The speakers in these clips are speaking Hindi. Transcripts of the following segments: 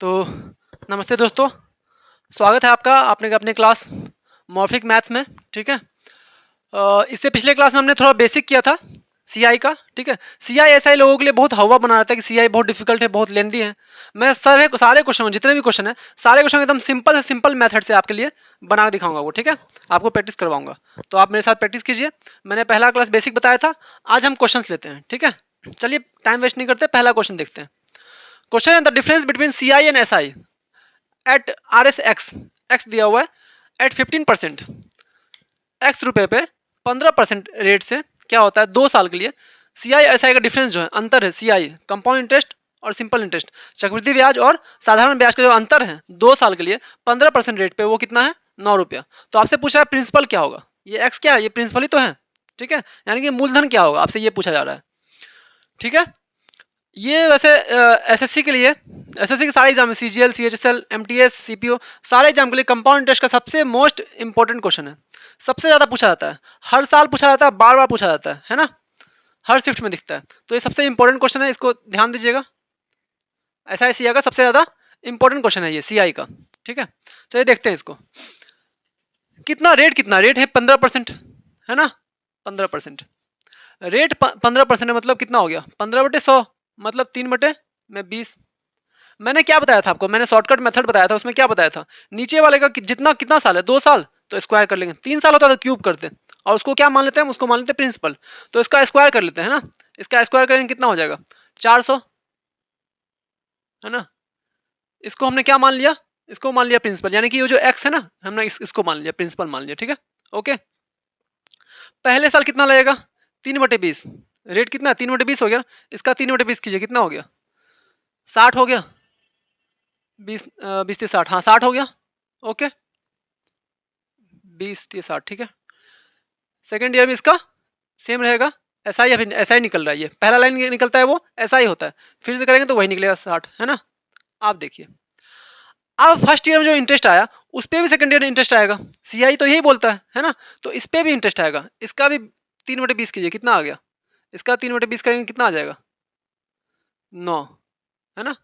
तो नमस्ते दोस्तों, स्वागत है आपका अपने क्लास मॉर्फिक मैथ्स में। ठीक है। इससे पिछले क्लास में हमने थोड़ा बेसिक किया था सीआई का। ठीक है। सीआई एसआई लोगों के लिए बहुत हवा बना रहा था कि सीआई बहुत डिफिकल्ट है, बहुत लेंदी है। मैं सारे क्वेश्चन, जितने भी क्वेश्चन है, सारे क्वेश्चन एकदम सिंपल से सिंपल मेथड से आपके लिए बना के दिखाऊंगा वो। ठीक है। आपको प्रैक्टिस करवाऊंगा, तो आप मेरे साथ प्रैक्टिस कीजिए। मैंने पहला क्लास बेसिक बताया था, आज हम क्वेश्चन लेते हैं। ठीक है। चलिए टाइम वेस्ट नहीं करते, पहला क्वेश्चन देखते हैं। क्वेश्चन है the difference between CI and SI at R S X दिया हुआ है एट 15%, एक्स रुपए पे 15% रेट से क्या होता है 2 साल के लिए। सी आई एस आई का डिफरेंस जो है, अंतर है, सी आई कंपाउंड इंटरेस्ट और सिंपल इंटरेस्ट, चक्रवृद्धि ब्याज और साधारण ब्याज का जो अंतर है 2 साल के लिए 15% रेट पे, वो कितना है 9 रुपया। तो आपसे पूछा है प्रिंसिपल क्या होगा। ये एक्स क्या है, ये प्रिंसिपल ही तो है। ठीक है। यानी कि मूलधन क्या होगा, आपसे ये पूछा जा रहा है। ठीक है। ये वैसे एसएससी के लिए, एसएससी के सारे एग्जाम में, सीजीएल, सीएचएसएल, एमटीएस, सीपीओ, सारे एग्जाम के लिए कंपाउंड इंटरेस्ट का सबसे मोस्ट इंपॉर्टेंट क्वेश्चन है। सबसे ज्यादा पूछा जाता है, हर साल पूछा जाता है, बार बार पूछा जाता है ना। हर शिफ्ट में दिखता है, तो ये सबसे इंपॉर्टेंट क्वेश्चन है, इसको ध्यान दीजिएगा। ऐसा सीआई का सबसे ज्यादा इंपॉर्टेंट क्वेश्चन है ये, सीआई का। ठीक है। चलिए देखते हैं इसको। कितना रेट है 15%, है ना। 15% रेट 15% मतलब कितना हो गया 15/100, मतलब 3/20। मैंने क्या बताया था आपको, मैंने शॉर्टकट मेथड बताया था, उसमें क्या बताया था, नीचे वाले का जितना कितना साल है 2 साल, तो स्क्वायर कर लेंगे। 3 साल होता है तो क्यूब करते, और उसको क्या मान लेते हैं, उसको मान लेते हैं प्रिंसिपल, तो इसका स्क्वायर कर लेते हैं ना। इसका स्क्वायर करेंगे कितना हो जाएगा 400, है ना। इसको हमने क्या मान लिया, इसको मान लिया प्रिंसिपल, यानी कि ये जो एक्स है ना, हमने इसको मान लिया प्रिंसिपल मान लिया। ठीक है। ओके। पहले साल कितना लगेगा 3/20, रेट कितना 3/20 हो गया। इसका 3/20 कीजिए, कितना हो गया 60 हो गया। 20 20 30 60, हाँ 60 हो गया। ओके। 20 30 60, ठीक है। सेकेंड ईयर में इसका सेम रहेगा, ऐसा ही, फिर ऐसा ही निकल रहा है, ये पहला लाइन निकलता है वो ऐसा ही होता है, फिर से करेंगे तो वही निकलेगा 60, है ना। आप देखिए, अब फर्स्ट ईयर में जो इंटरेस्ट आया उस पर भी सेकंड ईयर में इंटरेस्ट आएगा। सीआई तो यही बोलता है ना। तो इस पर भी इंटरेस्ट आएगा, इसका भी 3/20 कीजिए, कितना आ गया। इसका 3/20 करेंगे कितना आ जाएगा 9, है ना।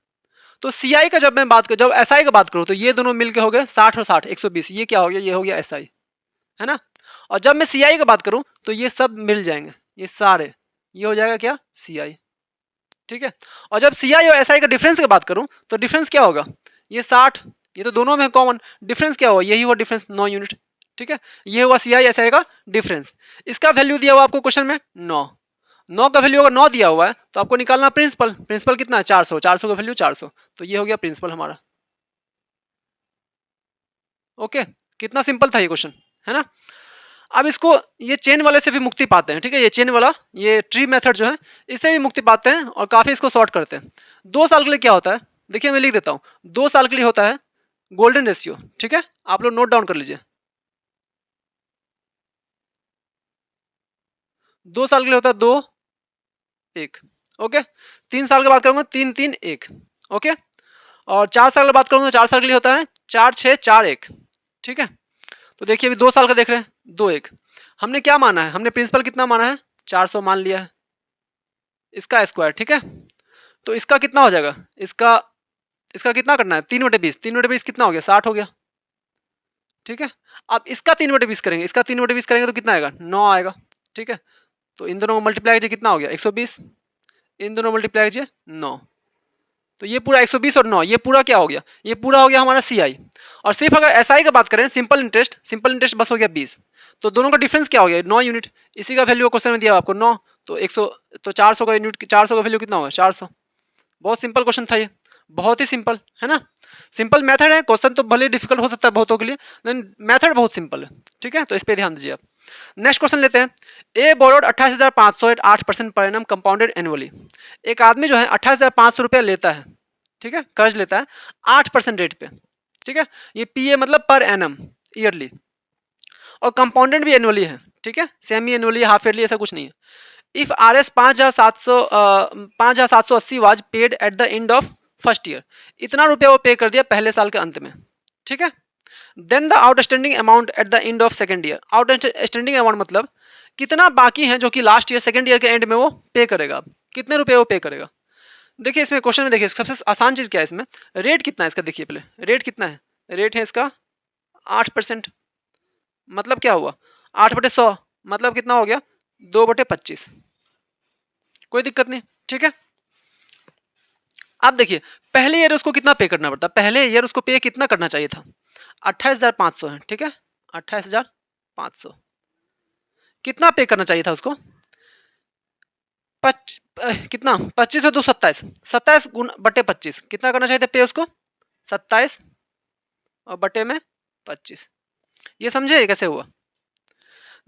तो सीआई का जब मैं बात कर, जब एसआई का बात करूँ, तो ये दोनों मिलके हो गए 60 और 60 120, ये क्या हो गया, ये हो गया एसआई, है ना। और जब मैं सीआई की बात करूं तो ये सब मिल जाएंगे, ये सारे, ये हो जाएगा क्या सीआई। ठीक है। और जब सीआई और एसआई का डिफरेंस की बात करूं तो डिफरेंस क्या होगा, ये 60, ये तो दोनों में कॉमन, डिफरेंस क्या होगा, यही हुआ डिफरेंस 9 यूनिट। ठीक है। ये हुआ सीआई एसआई का डिफरेंस। इसका वैल्यू दिया हुआ आपको क्वेश्चन में 9, 9 का वैल्यू अगर 9 दिया हुआ है तो आपको निकालना प्रिंसिपल, प्रिंसिपल कितना है 400, 400 का वैल्यू 400, तो ये हो गया प्रिंसिपल हमारा। ओके। कितना सिंपल था ये क्वेश्चन, है ना। अब इसको, ये चेन वाले से भी मुक्ति पाते हैं। ठीक है। ये चेन वाला, ये ट्री मेथड जो है, इससे भी मुक्ति पाते हैं और काफी इसको शॉर्ट करते हैं। 2 साल के लिए क्या होता है, देखिए मैं लिख देता हूं। 2 साल के लिए होता है गोल्डन रेशियो। ठीक है। आप लोग नोट डाउन कर लीजिए। 2 साल के लिए होता है 2 1। ओके। 3 साल की बात करूंगा 3 3 1। ओके। और 4 साल की बात करूंगा, 4 साल के लिए होता है 4 6 4 1। ठीक है। तो देखिए अभी 2 साल का देख रहे हैं 2 1। हमने क्या माना है, हमने प्रिंसिपल कितना माना है 400 मान लिया है, इसका स्क्वायर। ठीक है। तो इसका कितना हो जाएगा, इसका इसका कितना करना है 3/20, 3/20 कितना हो गया 60 हो गया। ठीक है। अब इसका 3/20 करेंगे, इसका 3/20 करेंगे तो कितना आएगा 9 आएगा। ठीक है। तो इन दोनों को मल्टीप्लाई कीजिए, कितना हो गया 120, इन दोनों मल्टीप्लाई कीजिए 9, तो ये पूरा 120 और 9, ये पूरा क्या हो गया, ये पूरा हो गया हमारा सीआई। और सिर्फ अगर एसआई का बात करें, सिंपल इंटरेस्ट, सिंपल इंटरेस्ट बस हो गया 20, तो दोनों का डिफरेंस क्या हो गया 9 यूनिट। इसी का वैल्यू क्वेश्चन में दिया आपको 9, तो 100, तो 400 का यूनिट, 400 का वैल्यू कितना होगा 400। बहुत सिंपल क्वेश्चन था ये, बहुत ही सिंपल, है ना। सिंपल मेथड है, क्वेश्चन तो भले डिफिकल्ट हो सकता है बहुतों के लिए, लेकिन मेथड बहुत सिंपल है। ठीक है। तो इस पे ध्यान दीजिए आप। नेक्स्ट क्वेश्चन लेते हैं। ए borrowed 28,500 eight 8% per annum compounded annually. एक आदमी जो है 28,500 रुपया लेता है, ठीक है, कर्ज लेता है 8% रेट पे। ठीक है। ये पी ए मतलब पर एनम, ईयरली, और कंपाउंडेड भी एनुअली है। ठीक है। सेमी एनुअली, हाफ ईयरली, ऐसा कुछ नहीं है। If R S 5,780 was paid eight the end of first year, इतना रुपया वो पे कर दिया पहले साल के अंत में। ठीक है। Then the outstanding amount at the end of second year, outstanding amount मतलब कितना बाकी है जो कि लास्ट ईयर सेकंड ईयर के एंड में वो पे करेगा, कितने रुपए वो पे करेगा। देखिए इसमें क्वेश्चन में देखिए सबसे आसान चीज़ क्या है इसमें, रेट कितना है इसका, देखिए पहले रेट कितना है, रेट है इसका 8%। मतलब क्या हुआ 8/100, मतलब कितना हो गया 2/25। कोई दिक्कत नहीं, ठीक है। अब देखिए पहले ईयर उसको कितना पे करना पड़ता, पहले ईयर उसको पे कितना करना चाहिए था, 28,500 है, ठीक है। 28,500 कितना पे करना चाहिए था उसको, कितना 25 और 2 27, 27/25 कितना करना चाहिए था पे उसको, 27 और बटे में 25। ये समझे कैसे हुआ।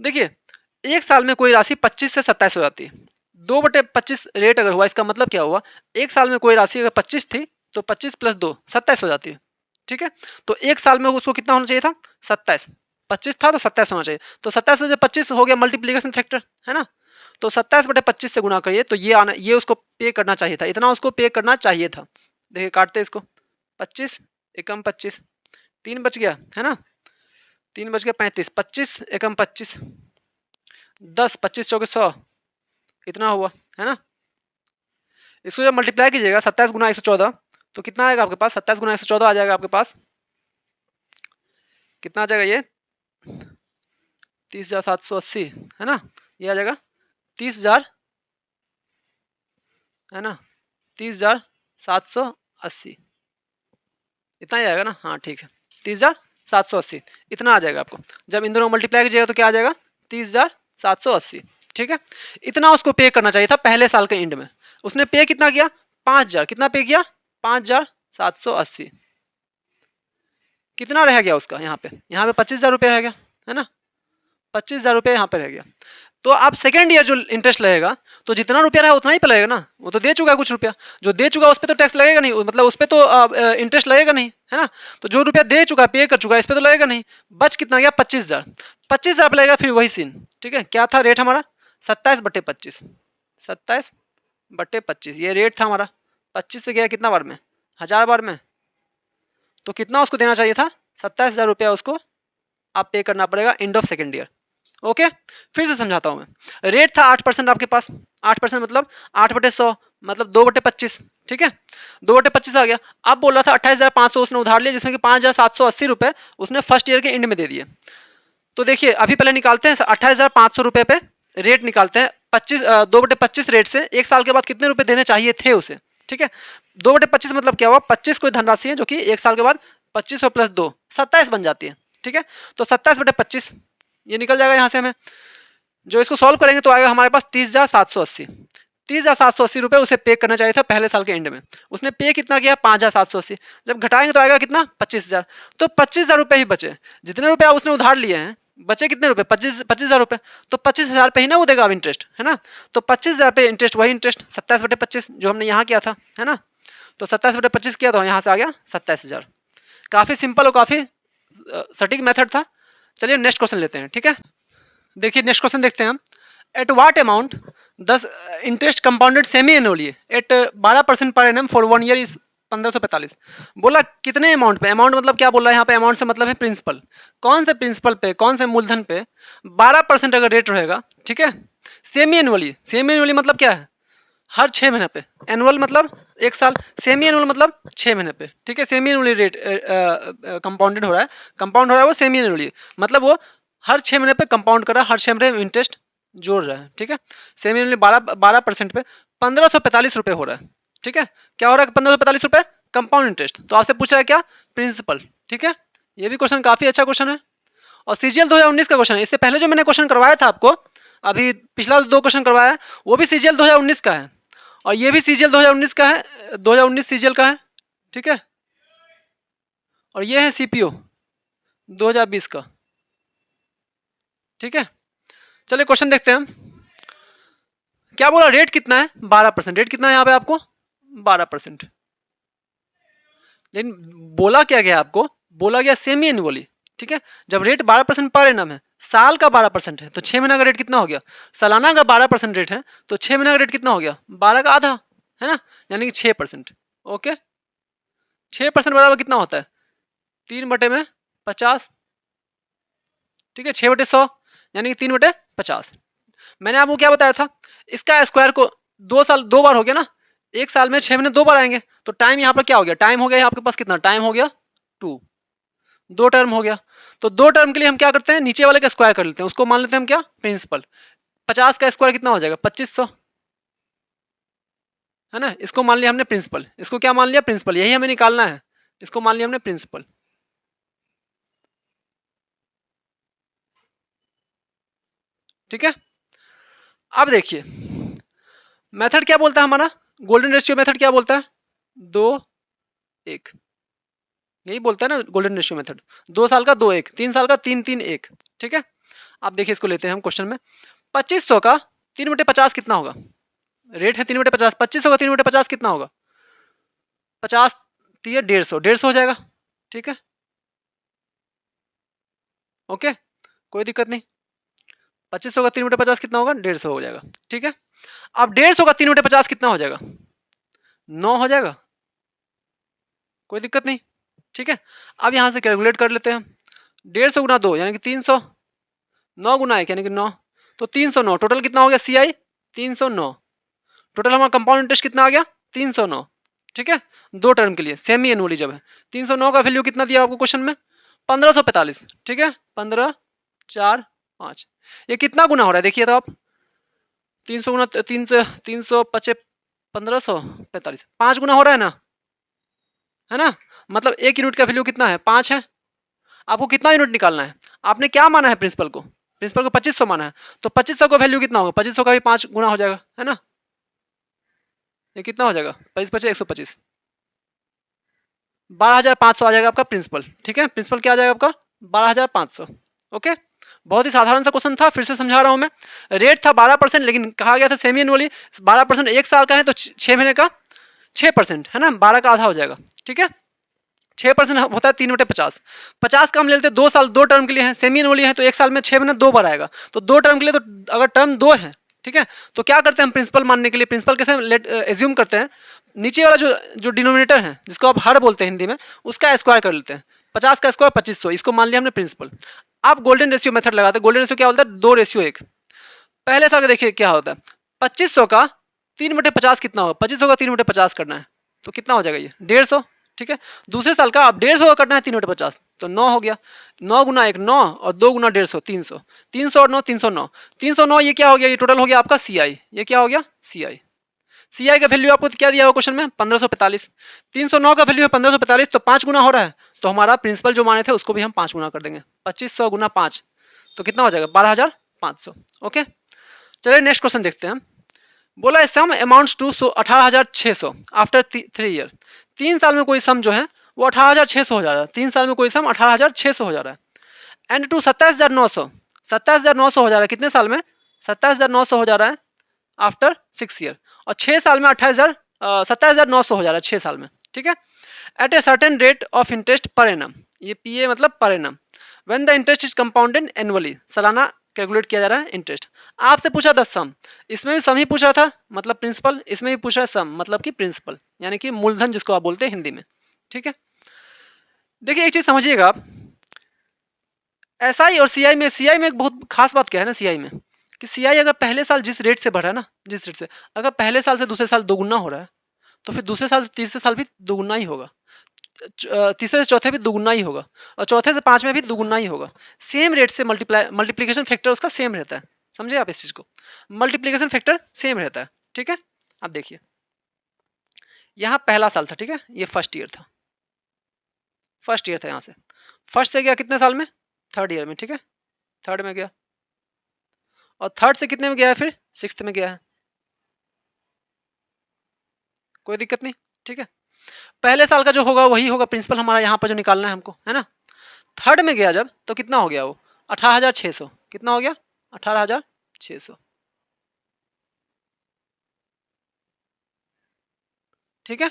देखिए एक साल में कोई राशि 25 से 27 हो जाती है, 2/25 रेट अगर हुआ इसका मतलब क्या हुआ, एक साल में कोई राशि अगर 25 थी तो 25 + 2 27 हो जाती है, ठीक है। तो एक साल में उसको कितना होना चाहिए था 27, 25 था तो 27 होना चाहिए, तो 27 से जब 25 हो गया मल्टीप्लीकेशन फैक्टर है ना, तो 27/25 से गुणा करिए तो ये आना, ये उसको पे करना चाहिए था, इतना उसको पे करना चाहिए था। देखिए काटते इसको, 25 एकम 25, 3 बच गया है ना, 3 बच गया 35, 25 एकम 25, 10 25 चौके 100, इतना हुआ है ना। इसको जब मल्टीप्लाई कीजिएगा 27 गुना 114 तो कितना आएगा आपके पास, 27 गुना 114 आ जाएगा आपके पास, कितना आ जाएगा ये 30,780 है ना, ये आ जाएगा 30,000 है ना, 30,780 इतना ही आएगा ना, हाँ ठीक है 30,780 इतना आ जाएगा आपको। जब इन दोनों मल्टीप्लाई कीजिएगा तो क्या आ जाएगा 30,780, ठीक है। इतना उसको पे करना चाहिए था पहले साल के एंड में, उसने पे कितना किया 5,000, कितना पे किया 5,780, कितना रह गया उसका यहाँ पे 25,000 रुपये रह गया है ना, 25,000 रुपये यहाँ पे रह गया। तो आप सेकेंड ईयर जो इंटरेस्ट लगेगा तो जितना रुपया रहा उतना ही पे लगेगा ना, वो तो दे चुका है कुछ रुपया, जो दे चुका है उस पर तो टैक्स लगेगा नहीं, मतलब उस पर तो इंटरेस्ट लगेगा नहीं है ना, तो जो रुपया दे चुका है पे कर चुका है इस पर तो लगेगा नहीं। बच कितना गया 25,000, 25,000 लगेगा फिर वही सीन, ठीक है। क्या था रेट हमारा 27/25, 27/25 ये रेट था हमारा, 25 से गया कितना बार में 1000 बार में, तो कितना उसको देना चाहिए था 27,000 रुपया उसको आप पे करना पड़ेगा end of second year. Okay फिर से समझाता हूँ मैं, रेट था 8% आपके पास, 8% मतलब 8/100 मतलब 2/25, ठीक है 2/25 आ गया। अब बोल रहा था 28,500 उसने उधार लिया जिसमें कि 5,780 रुपये उसने फर्स्ट ईयर के एंड में दे दिए। तो देखिए अभी पहले निकालते हैं 28,500 रुपये पे रेट निकालते हैं, 2/25 रेट से एक साल के बाद कितने रुपए देने चाहिए थे उसे, ठीक है। 2/25 मतलब क्या हुआ 25 कोई धनराशि है जो कि एक साल के बाद 25 और + 2 27 बन जाती है, ठीक है। तो 27/25 ये निकल जाएगा यहाँ से हमें, जो इसको सॉल्व करेंगे तो आएगा हमारे पास 30,780, 30,780 रुपये उसे पे करना चाहिए था पहले साल के एंड में, उसने पे कितना किया 5,780, जब घटाएंगे तो आएगा कितना 25,000, तो 25,000 रुपये ही बचे, जितने रुपये उसने उधार लिए हैं बचे कितने रुपए 25,000 रुपये, तो 25,000 पे ही ना वो देगा अब इंटरेस्ट है ना, तो 25,000 पे इंटरेस्ट वही इंटरेस्ट 27/25 जो हमने यहाँ किया था है ना, तो 27/25 किया तो यहाँ से आ गया 27,000। काफ़ी सिंपल और काफ़ी सटीक मेथड था। चलिए नेक्स्ट क्वेश्चन लेते हैं, ठीक है। देखिए नेक्स्ट क्वेश्चन देखते हैं हम, at what amount 10 interest compounded semi annually at 12% पर एनम फॉर 1 ईयर इज 1545। बोला कितने अमाउंट पे, अमाउंट मतलब क्या बोल रहा है यहाँ पे, अमाउंट से मतलब है प्रिंसिपल, कौन से प्रिंसिपल पे कौन से मूलधन पे 12% अगर रेट रहेगा, ठीक है। सेमी एनुअली, सेमी एनुअली मतलब क्या है हर 6 महीने पे, एनुअल मतलब एक साल, सेमी एनुअल मतलब 6 महीने पे, ठीक है। सेमी एनुअली रेट कंपाउंडेड हो रहा है, कंपाउंड हो रहा है वो सेमी एनुअली, मतलब वो हर 6 महीने पे कंपाउंड कर रहा है, हर 6 महीने में इंटरेस्ट जोड़ रहा है, ठीक है। सेमी एनुअली 12% पे 1,545 रुपये हो रहा है, ठीक है। क्या हो रहा है 1,545 रुपये कंपाउंड इंटरेस्ट, तो आपसे पूछ रहा है क्या प्रिंसिपल, ठीक है। ये भी क्वेश्चन काफ़ी अच्छा क्वेश्चन है और सीजीएल 2019 का क्वेश्चन है। इससे पहले जो मैंने क्वेश्चन करवाया था आपको, अभी पिछला 2 क्वेश्चन करवाया है वो भी सीजीएल 2019 का है और ये भी सीजीएल 2019 का है, 2019 सीजीएल का है, ठीक है। और ये है सीपीओ 2020 का, ठीक है। चलिए क्वेश्चन देखते हैं हम, क्या बोला रेट कितना है 12%, रेट कितना है यहाँ पे आपको 12%, लेकिन बोला क्या गया आपको, बोला गया सेमी एनुअली, ठीक है। जब रेट 12% पर एनम है, साल का 12% है तो 6 महीना का रेट कितना हो गया, सालाना का 12% रेट है तो 6 महीना का रेट कितना हो गया 12 का आधा है ना, यानी कि 6%। ओके 6% बराबर कितना होता है 3/50, ठीक है 6/100 यानी कि 3/50। मैंने आपको क्या बताया था, इसका स्क्वायर को 2 साल 2 बार हो गया ना, एक साल में 6 महीने 2 बार आएंगे, तो टाइम यहाँ पर क्या हो गया, टाइम हो गया आपके पास कितना, टाइम हो गया 2, 2 टर्म हो गया। तो 2 टर्म के लिए हम क्या करते हैं, नीचे वाले का स्क्वायर कर लेते हैं, उसको मान लेते हैं हम क्या, प्रिंसिपल। 50 का स्क्वायर कितना हो जाएगा, 2500, है ना। इसको मान लिया हमने प्रिंसिपल, इसको क्या मान लिया, प्रिंसिपल, यही हमें निकालना है, इसको मान लिया हमने प्रिंसिपल। ठीक है। अब देखिए मेथड क्या बोलता है हमारा, गोल्डन रेशियो मेथड क्या बोलता है, 2 1, यही बोलता है ना गोल्डन रेशियो मेथड। 2 साल का 2 1, 3 साल का 3 3 1। ठीक है। अब देखिए इसको लेते हैं हम क्वेश्चन में, 2500 का 3/50 कितना होगा, रेट है 3/50, 2500 का 3/50 कितना होगा, 50 दिए 150, 150 हो जाएगा। ठीक है, ओके, कोई दिक्कत नहीं। 2500 का 3/50 कितना होगा, 150 हो जाएगा। ठीक है। अब 150 का 3/50 कितना हो जाएगा, 9 हो जाएगा, कोई दिक्कत नहीं। ठीक है। अब यहां से कैलकुलेट कर लेते हैं हम, 150 गुना 2 यानी कि 300, 9 गुना 1 यानी कि 9, तो 309 टोटल कितना हो गया, सी आई 309, टोटल हमारा कंपाउंड इंटरेस्ट कितना आ गया, 309। ठीक है, 2 टर्म के लिए सेमी एनुअली जब है। 309 का वैल्यू कितना दिया आपको क्वेश्चन में, 1545। ठीक है, 15 4 5, ये कितना गुना हो रहा है देखिए तो आप, 300 गुना 300 पचे 1545, 5 गुना हो रहा है ना। मतलब 1 यूनिट का वैल्यू कितना है, 5 है। आपको कितना यूनिट निकालना है, आपने क्या माना है प्रिंसिपल को, प्रिंसिपल को 2500 माना है, तो 2500 का वैल्यू कितना होगा, 2500 का भी 5 गुना हो जाएगा, है ना। ये कितना हो जाएगा, 25 पचे 125, 12,500 आ जाएगा आपका प्रिंसिपल। ठीक है, प्रिंसिपल क्या आ जाएगा आपका, 12,500। ओके, बहुत ही साधारण सा क्वेश्चन था, फिर से समझा रहा हूं मैं। रेट था 12%, लेकिन कहा गया था सेमी एनुअली, 12% 1 साल का है तो 6 महीने का 6%, है ना, 12 का आधा हो जाएगा। ठीक है, 6% होता है 3/50, 50 का हम ले लेते हैं 2 साल, 2 टर्म के लिए है, सेमी एनुअली है तो 1 साल में 6 महीने 2 बार आएगा, तो 2 टर्म के लिए, तो अगर टर्म 2 है, ठीक है, तो क्या करते हैं हम प्रिंसिपल मानने के लिए, प्रिंसिपल कैसे एज्यूम करते हैं, नीचे वाला जो जो डिनोमिनेटर है जिसको आप हर बोलते हैं हिंदी में, उसका स्क्वायर कर लेते हैं, 50 का स्क्वायर 2500, इसको मान लिया हमने प्रिंसिपल। अब गोल्डन रेशियो मेथड लगाते हैं, गोल्डन रेशियो क्या होता है, 2:1। पहले साल का देखिए क्या होता है, 2500 का 3/50 कितना होगा, 2500 का 3/50 करना है तो कितना हो जाएगा, ये 150। ठीक है, दूसरे साल का अब 150 का करना है 3/50, तो 9 हो गया, 9 गुना 1 9 और 2 गुना 150 300, 300 और 9 309, 309 ये क्या हो गया, ये टोटल हो गया आपका सी आई, ये क्या हो गया सी आई। सी आई का वैल्यू आपको क्या दिया हुआ क्वेश्चन में, 1545, 309 का वैल्यू है 1545, तो 5 गुना हो रहा है, तो हमारा प्रिंसिपल जो माने थे उसको भी हम 5 गुना कर देंगे, 2500 गुना 5, तो कितना हो जाएगा 12,500। ओके, चलिए नेक्स्ट क्वेश्चन देखते हैं। बोला सम अमाउंट्स टू 18,600 आफ्टर 3 ईयर, 3 साल में कोई सम जो है वो 18,600 हो जा रहा है, 3 साल में कोई सम 18,600 हो जा रहा है। एंड टू 27,900, 27,900 हो जा रहा है कितने साल में, 27,900 हो जा रहा है आफ्टर 6 ईयर, और 6 साल में 27,900 हो जा रहा है 6 साल में। ठीक है, at a certain rate of interest per annum, ये पी ए मतलब per annum, when the interest is compounded annually, सालाना कैलकुलेट किया जा रहा है इंटरेस्ट। आपसे पूछा था सम, इसमें भी सम ही पूछा था मतलब प्रिंसिपल, इसमें भी पूछा है सम मतलब कि प्रिंसिपल, यानी कि मूलधन जिसको आप बोलते हैं हिंदी में। ठीक है, देखिए एक चीज समझिएगा आप, एसआई और सीआई में, सीआई में एक बहुत खास बात क्या है ना, सीआई में कि सीआई अगर पहले साल जिस रेट से बढ़ा है ना, जिस रेट से, अगर पहले साल से दूसरे साल दोगुना हो रहा है, तो फिर दूसरे साल से तीसरे साल भी दोगुना ही होगा, तीसरे से चौथे भी दुगुना ही होगा, और चौथे से पांचवें भी दुगुना ही होगा। सेम रेट से मल्टीप्लीकेशन फैक्टर उसका सेम रहता है, समझे आप इस चीज को, मल्टीप्लीकेशन फैक्टर सेम रहता है। ठीक है, अब देखिए यहाँ पहला साल था, ठीक है, ये फर्स्ट ईयर था, फर्स्ट ईयर था, यहाँ से फर्स्ट से गया कितने साल में, थर्ड ईयर में। ठीक है, थर्ड में गया, और थर्ड से कितने में गया है, फिर सिक्स्थ में गया है, कोई दिक्कत नहीं। ठीक है, पहले साल का जो होगा वही होगा प्रिंसिपल हमारा, यहाँ पर जो निकालना है हमको, है ना। थर्ड में गया जब तो कितना हो गया वो, 18,600, कितना हो गया, 18,600। ठीक है,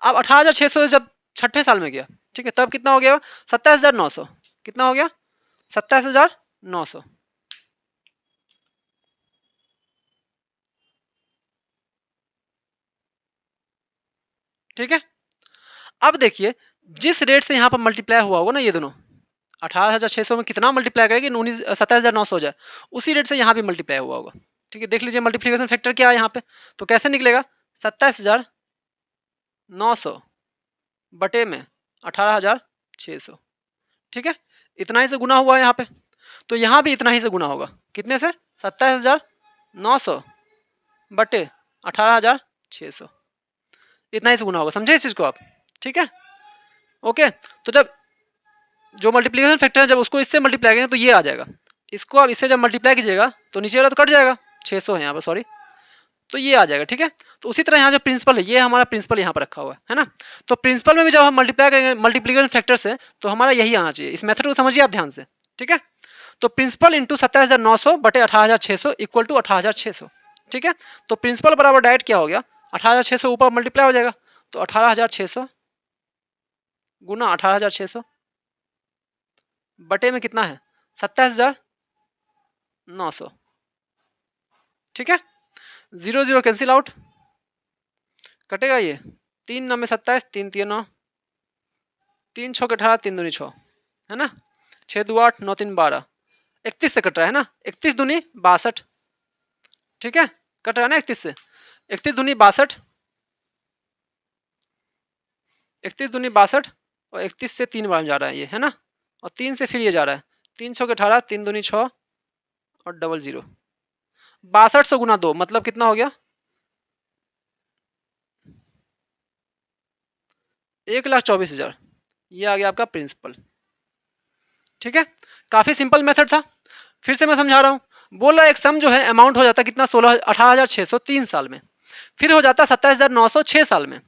अब 18,600 से जब छठे साल में गया, ठीक है, तब कितना हो गया, 27,900, कितना हो गया, 27,900। ठीक है, अब देखिए जिस रेट से यहाँ पर मल्टीप्लाई हुआ होगा ना, ये दोनों 18,600 में कितना मल्टीप्लाई करेगी, 27,900 हो जाए, उसी रेट से यहाँ भी मल्टीप्लाई हुआ होगा। ठीक है, देख लीजिए मल्टीप्लिकेशन फैक्टर क्या है यहाँ पे, तो कैसे निकलेगा, 27,900 बटे में 18,600, ठीक है। इतना ही से गुना हुआ है यहाँ पे, तो यहाँ भी इतना ही से गुना होगा। कितने से? 27,900 बटे 18,600, इतना ही से गुना होगा। समझे इस चीज़ को आप? ठीक है, ओके। तो जब जो मल्टीप्लिकेशन फैक्टर है, जब उसको इससे मल्टीप्लाई करेंगे तो ये आ जाएगा। इसको आप इससे जब मल्टीप्लाई कीजिएगा तो नीचे वाला तो कट जाएगा, 600 है यहाँ पर, सॉरी, तो ये आ जाएगा, ठीक है। तो उसी तरह यहाँ जो प्रिंसिपल है, ये हमारा प्रिंसिपल यहाँ पर रखा हुआ है ना। तो प्रिंसिपल में भी जब हम मल्टीप्लाई करेंगे मल्टीप्लिकेशन फैक्टर से, तो हमारा यही आना चाहिए। इस मेथड को समझिए आप ध्यान से, ठीक है। तो प्रिंसिपल इंटू 27,900 बटे 18,600 इक्वल टू 18,600, ठीक है। तो प्रिंसिपल बराबर डायरेक्ट क्या हो गया? 18,600 ऊपर मल्टीप्लाई हो जाएगा, तो 18,600 गुना 18,600 बटे में कितना है? 27,900, ठीक है। 0 0 कैंसिल आउट, कटेगा ये 3 9 में 27, 3 3 9, 3 6 के 18, 3 दूनी 6, है ना। 6 2 8, 9 3 12, 31 से कट रहा है ना। 31 दूनी 62, ठीक है, कट रहा है ना 31 से। 31 दूनी 62, 31 दूनी 62, और 31 से 3 बार जा रहा है ये, है ना। और 3 से फिर ये जा रहा है, 3 6 के 18, 3 दूनी 6 और डबल 0, 6200 गुना 2 मतलब कितना हो गया? 1,24,000। ये आ गया आपका प्रिंसिपल, ठीक है। काफी सिंपल मेथड था। फिर से मैं समझा रहा हूँ। बोला एक सम जो है अमाउंट हो जाता कितना? 18,600 3 साल में, फिर हो जाता 27,900 6 साल में।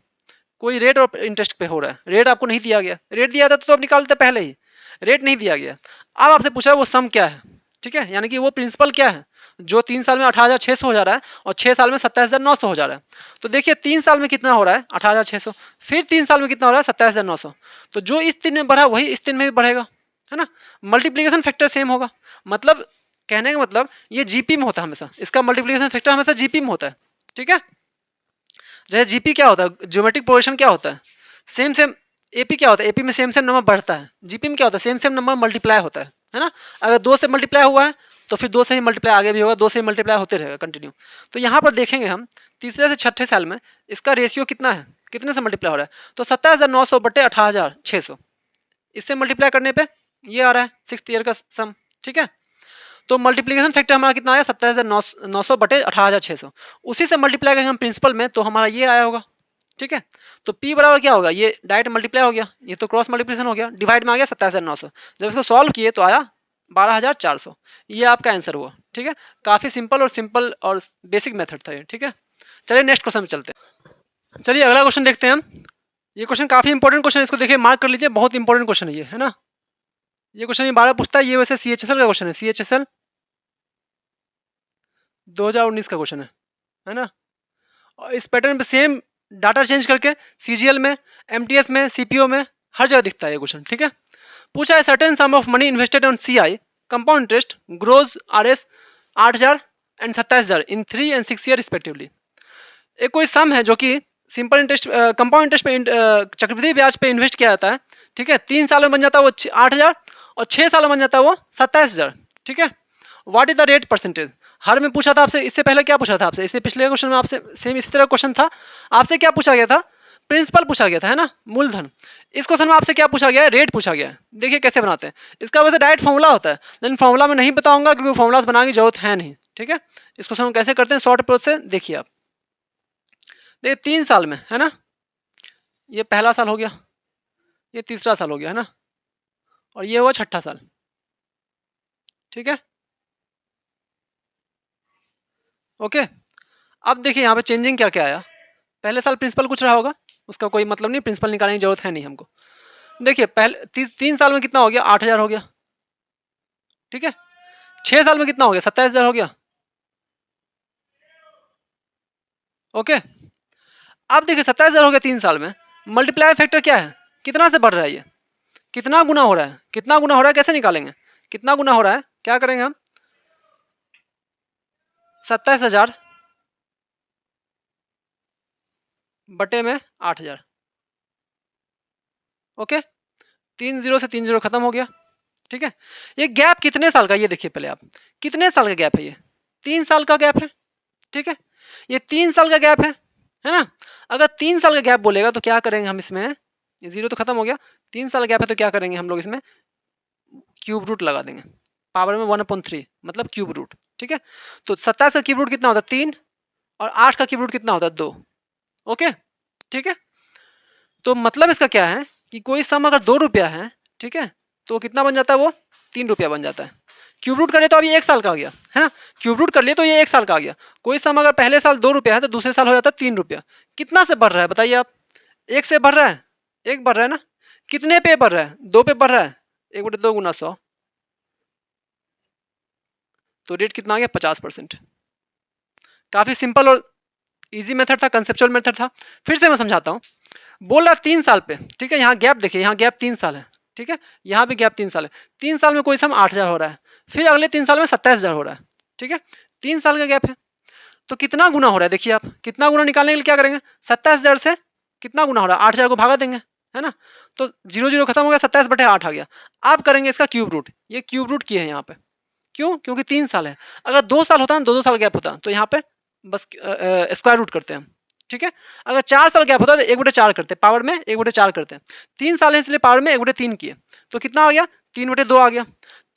कोई रेट और इंटरेस्ट पे हो रहा है, रेट आपको नहीं दिया गया। रेट दिया था तो अब निकालते पहले ही, रेट नहीं दिया गया। अब आपसे पूछा वो सम क्या है, ठीक है, यानी कि वो प्रिंसिपल क्या है जो 3 साल में 18,600 हो जा रहा है और 6 साल में 27,900 हो जा रहा है। तो देखिए 3 साल में कितना हो रहा है? 18,600, फिर 3 साल में कितना हो रहा है? 27,900। तो जो इस 3 में बढ़ा वही इस 3 में भी बढ़ेगा, है ना। मल्टीप्लीकेशन फैक्टर सेम होगा। मतलब कहने का मतलब ये जीपी में होता है हमेशा, इसका मल्टीप्लीकेशन फैक्टर हमेशा जीपी में होता है, ठीक है। जैसे जीपी क्या होता है? ज्योमेट्रिक प्रोग्रेशन क्या होता है? Same same. एपी क्या होता है? एपी में सेम सेम नंबर बढ़ता है। जीपी में क्या होता है? सेम सेम नंबर मल्टीप्लाई होता है ना। अगर 2 से मल्टीप्लाई हुआ है तो फिर 2 से ही मल्टीप्लाई आगे भी होगा, 2 से ही मल्टीप्लाई होते रहेगा कंटिन्यू। तो यहाँ पर देखेंगे हम तीसरे से छठे साल में इसका रेशियो कितना है, कितने से मल्टीप्लाई हो रहा है? तो 27,900 बटे 18,600, इससे मल्टीप्लाई करने पे ये आ रहा है 6th ईयर का सम, ठीक है। तो मल्टीप्लिकेशन फैक्टर हमारा कितना आया? 27,900 बटे 18,600। उसी से मल्टीप्लाई करेंगे हम प्रिंसिपल में तो हमारा ये आया होगा, ठीक है। तो P बराबर क्या होगा? ये डायरेक्ट मल्टीप्लाई हो गया, ये तो क्रॉस मल्टीप्लिकेशन हो गया, डिवाइड में आ गया 27,900। जब इसको सॉल्व किए तो आया 12,400। ये आपका आंसर हुआ, ठीक है। काफ़ी सिंपल और बेसिक मेथड था ये, ठीक है। चलिए नेक्स्ट क्वेश्चन में चलते हैं। चलिए अगला क्वेश्चन देखते हैं हम। ये क्वेश्चन काफ़ी इंपॉर्टेंट क्वेश्चन है, इसको देखिए मार्क कर लीजिए, बहुत इंपॉर्टेंट क्वेश्चन है ये, है ना। ये क्वेश्चन ये 12 पूछता है। ये वैसे CHSL का क्वेश्चन है, CHSL 2019 का क्वेश्चन है ना। और इस पैटर्न पे सेम डाटा चेंज करके CGL में, MTS में, CPO में हर जगह दिखता है ये क्वेश्चन, ठीक है। पूछा है certain some of money invested on CI compound interest grows RS 8,000 and 27,000 in 3 and 6 year respectively. एक कोई सम है जो कि सिंपल इंटरेस्ट कंपाउंड इंटरेस्ट पे चक्रवृद्धि ब्याज पे इन्वेस्ट किया जाता है, ठीक है। 3 साल में बन जाता है वो 8,000 और 6 साल में बन जाता है वो 27,000, ठीक है। What is the rate percentage? हर में पूछा था आपसे। इससे पहले क्या पूछा था आपसे? इससे पिछले क्वेश्चन में आपसे सेम इसी तरह क्वेश्चन था। आपसे क्या पूछा गया था? प्रिंसिपल पूछा गया था, है ना, मूलधन। इस क्वेश्चन में आपसे क्या पूछा गया है? रेट पूछा गया है। देखिए कैसे बनाते हैं। इसका वैसे डायरेक्ट फॉर्मूला होता है, लेकिन फॉर्मूला में नहीं बताऊंगा क्योंकि फॉर्मूलाज बनाने की जरूरत है नहीं, ठीक है। इस क्वेश्चन को कैसे करते हैं शॉर्ट अप्रोच से देखिए आप। देखिए 3 साल में, है ना, ये पहला साल हो गया, ये तीसरा साल हो गया, है ना, और ये हुआ छठा साल, ठीक है, ओके। अब देखिए यहाँ पे चेंजिंग क्या क्या आया। पहले साल प्रिंसिपल कुछ रहा होगा, उसका कोई मतलब नहीं, प्रिंसिपल निकालने की जरूरत है नहीं हमको। देखिए पहले 3 साल में कितना हो गया? 8,000 हो गया, ठीक है। 6 साल में कितना हो गया? 27,000 हो गया, ओके। अब देखिए 27,000 हो गया 3 साल में। मल्टीप्लाई फैक्टर क्या है? कितना से बढ़ रहा है ये? कितना गुना हो रहा है? कितना गुना हो रहा है कैसे निकालेंगे? कितना गुना हो रहा है? क्या करेंगे हम? 27,000 बटे में 8,000, ओके। 3 0 से 3 0 खत्म हो गया, ठीक है। ये गैप कितने साल का? ये देखिए पहले आप, कितने साल का गैप है ये? 3 साल का गैप है, ठीक है। ये 3 साल का गैप है, है ना। अगर 3 साल का गैप बोलेगा तो क्या करेंगे हम इसमें, ये जीरो तो खत्म हो गया, 3 साल गैप है तो क्या करेंगे हम लोग इसमें क्यूब रूट लगा देंगे, पावर में 1/3 मतलब क्यूब रूट, ठीक है। तो 27 का क्यूब रूट कितना होता है 3, और 8 का क्यूब रूट कितना होता है 2। ओके, ठीक है। तो मतलब इसका क्या है कि कोई सम अगर 2 रुपया है, ठीक है, तो कितना बन जाता है वो 3 रुपया बन जाता है। क्यूब रूट कर लिए तो अभी 1 साल का आ गया, है ना। क्यूब रूट कर लिए तो ये 1 साल का आ गया। कोई सम अगर पहले साल 2 रुपया है तो दूसरे साल हो जाता है 3 रुपया। कितना से बढ़ रहा है बताइए आप, 1 से बढ़ रहा है, 1 बढ़ रहा है ना। कितने पे बढ़ रहा है, 2 पे बढ़ रहा है, 1/2 गुना 100, तो रेट कितना आ गया 50%। काफी सिंपल और इजी मेथड था, कंसेप्चुअल मेथड था। फिर से मैं समझाता हूँ। बोल रहा 3 साल पे, ठीक है, यहाँ गैप देखिए, यहाँ गैप 3 साल है, ठीक है, यहाँ भी गैप 3 साल है। 3 साल में कोई सम 8,000 हो रहा है, फिर अगले 3 साल में 27,000 हो रहा है, ठीक है। 3 साल का गैप है तो कितना गुना हो रहा है, देखिए आप कितना गुना निकालने के लिए क्या करेंगे, 27,000 से कितना गुना हो रहा है, 8,000 को भागा देंगे, है ना। तो 0 0 खत्म हो गया, 27/8 आ गया। आप करेंगे इसका क्यूब रूट, ये क्यूब रूट किए हैं यहाँ पे, क्यों, क्योंकि 3 साल है। अगर 2 साल होता है, 2 साल गैप होता तो यहाँ पे बस स्क्वायर रूट करते हैं, ठीक है। अगर 4 साल गैप होता है तो 1/4 करते, पावर में 1/4 करते हैं। 3 साल है इसलिए पावर में 1/3 किए, तो कितना आ गया 3/2 आ गया।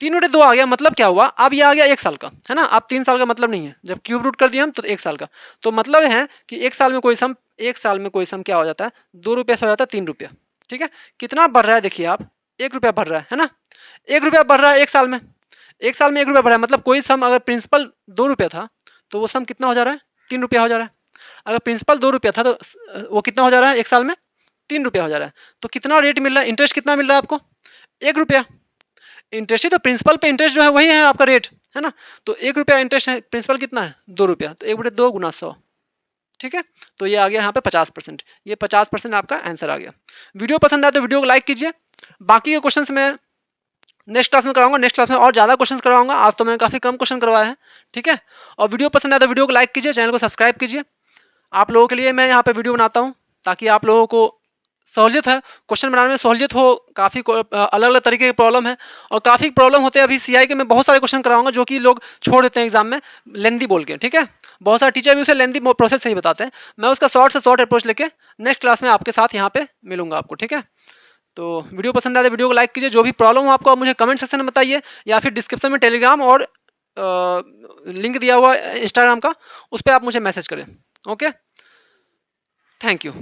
3/2 आ गया मतलब क्या हुआ, अब ये आ गया 1 साल का, है ना। अब 3 साल का मतलब नहीं है, जब क्यूब रूट कर दिया हम तो 1 साल का। तो मतलब है कि 1 साल में कोई सम, 1 साल में कोई सम क्या हो जाता है, 2 रुपये से हो जाता है 3 रुपया, ठीक है। कितना बढ़ रहा है देखिए आप, 1 रुपया बढ़ रहा है ना। 1 रुपया बढ़ रहा है 1 साल में, 1 साल में 1 रुपया बढ़ा है, मतलब कोई सम अगर प्रिंसिपल 2 रुपया था तो वो सम कितना हो जा रहा है 3 रुपया हो जा रहा है। अगर प्रिंसिपल 2 रुपया था तो वो कितना हो जा रहा है 1 साल में 3 रुपया हो जा रहा है। तो कितना रेट मिल रहा है, इंटरेस्ट कितना मिल रहा है आपको 1 रुपया। इंटरेस्ट ही तो, प्रिंसिपल पे इंटरेस्ट जो है वही है आपका रेट, है ना। तो 1 रुपया इंटरेस्ट है, प्रिंसिपल कितना है 2 रुपया, तो 1/2 गुना 100, ठीक है। तो ये आ गया यहाँ पे 50%, ये 50% आपका आंसर आ गया। वीडियो पसंद आए तो वीडियो को लाइक कीजिए। बाकी के क्वेश्चंस में नेक्स्ट क्लास में कराऊंगा, नेक्स्ट क्लास में और ज़्यादा क्वेश्चन करवाऊंगा। आज तो मैंने काफ़ी कम क्वेश्चन करवाए हैं, ठीक है। और वीडियो पसंद आए तो वीडियो को लाइक कीजिए, चैनल को सब्सक्राइब कीजिए। आप लोगों के लिए मैं यहाँ पे वीडियो बनाता हूँ ताकि आप लोगों को सहूलियत है, क्वेश्चन बनाने में सहूलियत हो। काफ़ी अलग अलग तरीके की प्रॉब्लम है और काफ़ी प्रॉब्लम होते हैं। अभी सीआई के मैं बहुत सारे क्वेश्चन कराऊंगा जो कि लोग छोड़ देते हैं एग्जाम में लेंदी बोल के, ठीक है। बहुत सारे टीचर भी उसे लेंदी प्रोसेस सही बताते हैं। मैं उसका शॉर्ट से शॉर्ट अप्रोच लेके नेक्स्ट क्लास में आपके साथ यहाँ पे मिलूंगा आपको, ठीक है। तो वीडियो पसंद आए तो वीडियो को लाइक कीजिए। जो भी प्रॉब्लम हो आपको आप मुझे कमेंट सेक्शन में बताइए, या फिर डिस्क्रिप्शन में टेलीग्राम और लिंक दिया हुआ इंस्टाग्राम का, उस पर आप मुझे मैसेज करें। Okay, thank you.